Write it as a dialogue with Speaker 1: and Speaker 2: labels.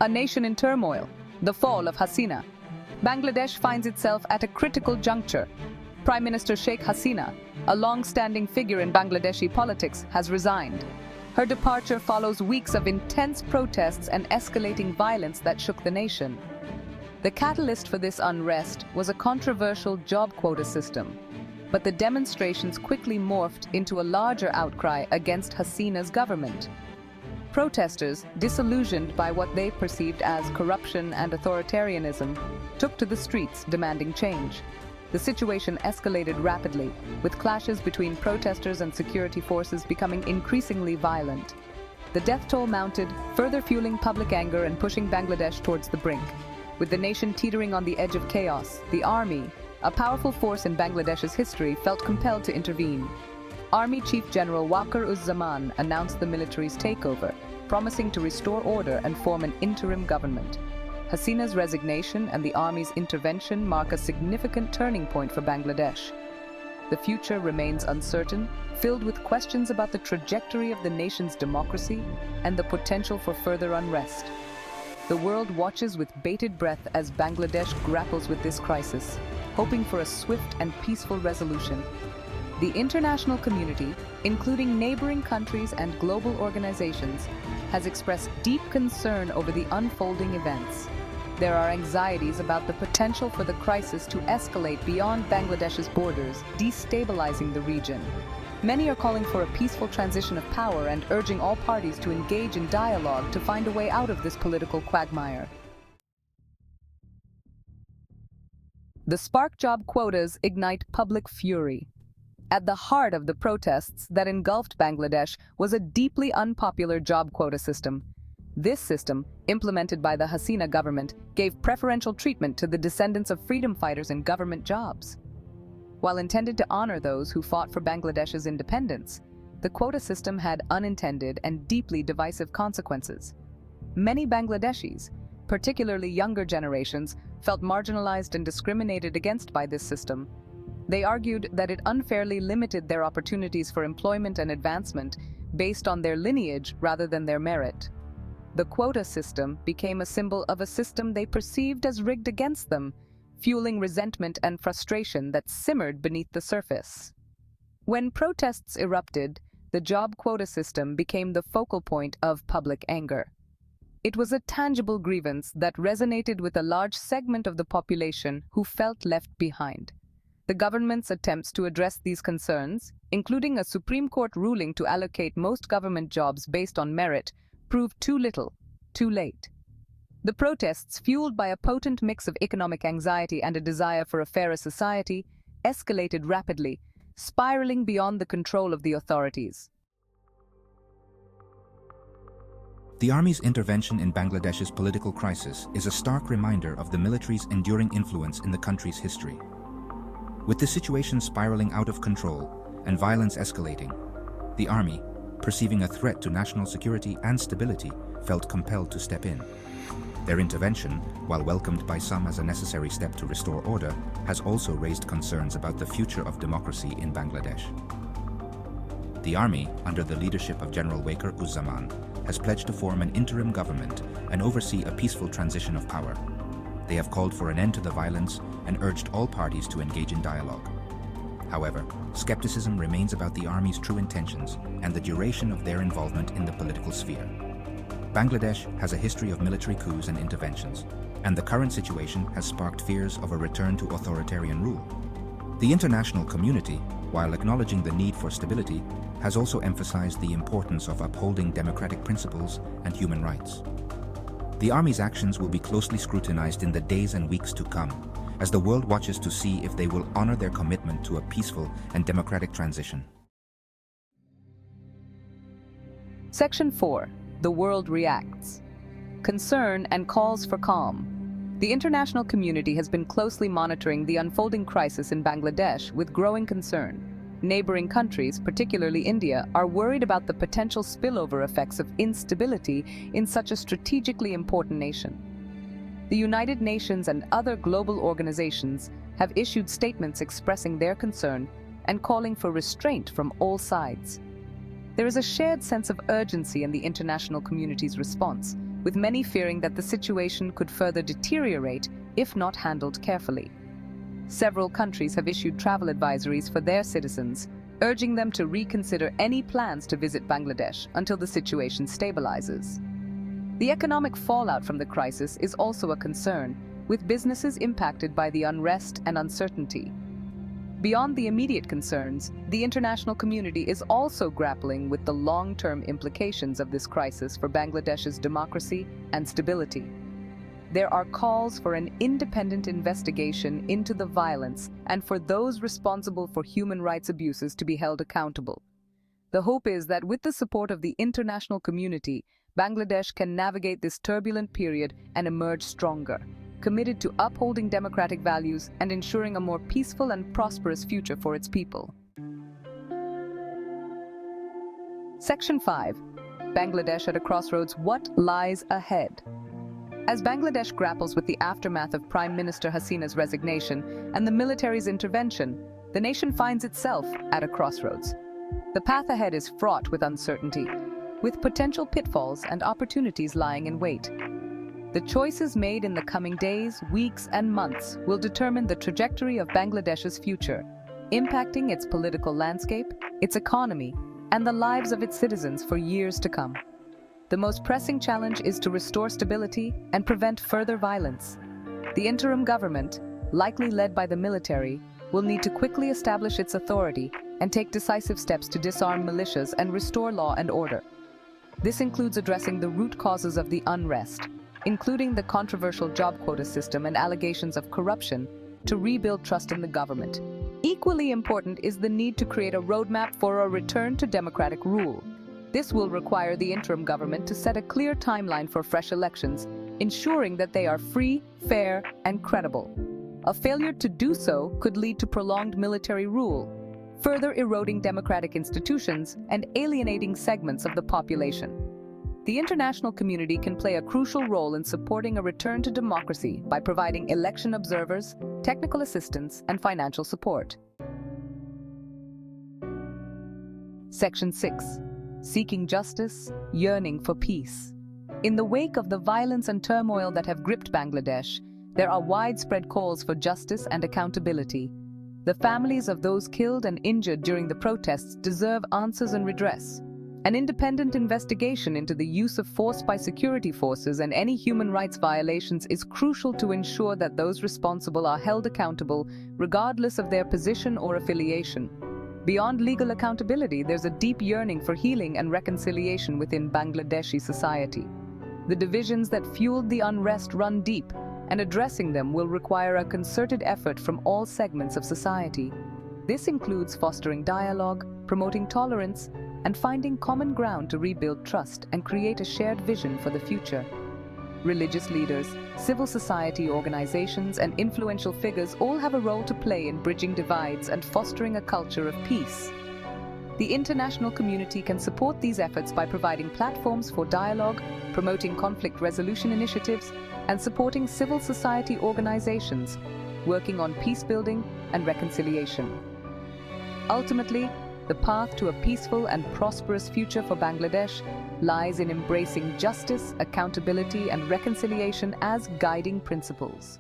Speaker 1: A nation in turmoil. The fall of Hasina. Bangladesh finds itself at a critical juncture. Prime Minister Sheikh Hasina, a long-standing figure in Bangladeshi politics, has resigned. Her departure follows weeks of intense protests and escalating violence that shook the nation. The catalyst for this unrest was a controversial job quota system, but the demonstrations quickly morphed into a larger outcry against Hasina's government. Protesters, disillusioned by what they perceived as corruption and authoritarianism, took to the streets demanding change. The situation escalated rapidly, with clashes between protesters and security forces becoming increasingly violent. The death toll mounted, further fueling public anger and pushing Bangladesh towards the brink. With the nation teetering on the edge of chaos, the army, a powerful force in Bangladesh's history, felt compelled to intervene. Army Chief General Waqar-uz-Zaman announced the military's takeover, promising to restore order and form an interim government. Hasina's resignation and the army's intervention mark a significant turning point for Bangladesh. The future remains uncertain, filled with questions about the trajectory of the nation's democracy and the potential for further unrest. The world watches with bated breath as Bangladesh grapples with this crisis, hoping for a swift and peaceful resolution. The international community, including neighboring countries and global organizations, has expressed deep concern over the unfolding events. There are anxieties about the potential for the crisis to escalate beyond Bangladesh's borders, destabilizing the region. Many are calling for a peaceful transition of power and urging all parties to engage in dialogue to find a way out of this political quagmire. The spark job quotas ignite public fury. At the heart of the protests that engulfed Bangladesh was a deeply unpopular job quota system. This system, implemented by the Hasina government, gave preferential treatment to the descendants of freedom fighters in government jobs. While intended to honor those who fought for Bangladesh's independence, the quota system had unintended and deeply divisive consequences. Many Bangladeshis, particularly younger generations, felt marginalized and discriminated against by this system. They argued that it unfairly limited their opportunities for employment and advancement based on their lineage rather than their merit. The quota system became a symbol of a system they perceived as rigged against them, fueling resentment and frustration that simmered beneath the surface. When protests erupted, the job quota system became the focal point of public anger. It was a tangible grievance that resonated with a large segment of the population who felt left behind. The government's attempts to address these concerns, including a Supreme Court ruling to allocate most government jobs based on merit, proved too little, too late. The protests, fueled by a potent mix of economic anxiety and a desire for a fairer society, escalated rapidly, spiraling beyond the control of the authorities.
Speaker 2: The army's intervention in Bangladesh's political crisis is a stark reminder of the military's enduring influence in the country's history. With the situation spiraling out of control and violence escalating, the army, perceiving a threat to national security and stability, felt compelled to step in. Their intervention, while welcomed by some as a necessary step to restore order, has also raised concerns about the future of democracy in Bangladesh. The army, under the leadership of General Waqar-uz-Zaman, has pledged to form an interim government and oversee a peaceful transition of power. They have called for an end to the violence and urged all parties to engage in dialogue. However, skepticism remains about the army's true intentions and the duration of their involvement in the political sphere. Bangladesh has a history of military coups and interventions, and the current situation has sparked fears of a return to authoritarian rule. The international community, while acknowledging the need for stability, has also emphasized the importance of upholding democratic principles and human rights. The army's actions will be closely scrutinized in the days and weeks to come, as the world watches to see if they will honor their commitment to a peaceful and democratic transition.
Speaker 1: Section 4. The world reacts. Concern and calls for calm. The international community has been closely monitoring the unfolding crisis in Bangladesh with growing concern. Neighboring countries, particularly India, are worried about the potential spillover effects of instability in such a strategically important nation. The United Nations and other global organizations have issued statements expressing their concern and calling for restraint from all sides. There is a shared sense of urgency in the international community's response, with many fearing that the situation could further deteriorate if not handled carefully. Several countries have issued travel advisories for their citizens, urging them to reconsider any plans to visit Bangladesh until the situation stabilizes. The economic fallout from the crisis is also a concern, with businesses impacted by the unrest and uncertainty. Beyond the immediate concerns, the international community is also grappling with the long-term implications of this crisis for Bangladesh's democracy and stability. There are calls for an independent investigation into the violence and for those responsible for human rights abuses to be held accountable. The hope is that with the support of the international community, Bangladesh can navigate this turbulent period and emerge stronger, committed to upholding democratic values and ensuring a more peaceful and prosperous future for its people. Section 5. Bangladesh at a crossroads. What lies ahead? As Bangladesh grapples with the aftermath of Prime Minister Hasina's resignation and the military's intervention, the nation finds itself at a crossroads. The path ahead is fraught with uncertainty, with potential pitfalls and opportunities lying in wait. The choices made in the coming days, weeks, and months will determine the trajectory of Bangladesh's future, impacting its political landscape, its economy, and the lives of its citizens for years to come. The most pressing challenge is to restore stability and prevent further violence. The interim government, likely led by the military, will need to quickly establish its authority and take decisive steps to disarm militias and restore law and order. This includes addressing the root causes of the unrest, including the controversial job quota system and allegations of corruption, to rebuild trust in the government. Equally important is the need to create a roadmap for a return to democratic rule. This will require the interim government to set a clear timeline for fresh elections, ensuring that they are free, fair, and credible. A failure to do so could lead to prolonged military rule, further eroding democratic institutions and alienating segments of the population. The international community can play a crucial role in supporting a return to democracy by providing election observers, technical assistance, and financial support. Section 6. Seeking justice, yearning for peace. In the wake of the violence and turmoil that have gripped Bangladesh, there are widespread calls for justice and accountability. The families of those killed and injured during the protests deserve answers and redress. An independent investigation into the use of force by security forces and any human rights violations is crucial to ensure that those responsible are held accountable, regardless of their position or affiliation. Beyond legal accountability, there's a deep yearning for healing and reconciliation within Bangladeshi society. The divisions that fueled the unrest run deep, and addressing them will require a concerted effort from all segments of society. This includes fostering dialogue, promoting tolerance, and finding common ground to rebuild trust and create a shared vision for the future. Religious leaders, civil society organizations, and influential figures all have a role to play in bridging divides and fostering a culture of peace. The international community can support these efforts by providing platforms for dialogue, promoting conflict resolution initiatives, and supporting civil society organizations working on peace building and reconciliation. Ultimately, the path to a peaceful and prosperous future for Bangladesh lies in embracing justice, accountability, and reconciliation as guiding principles.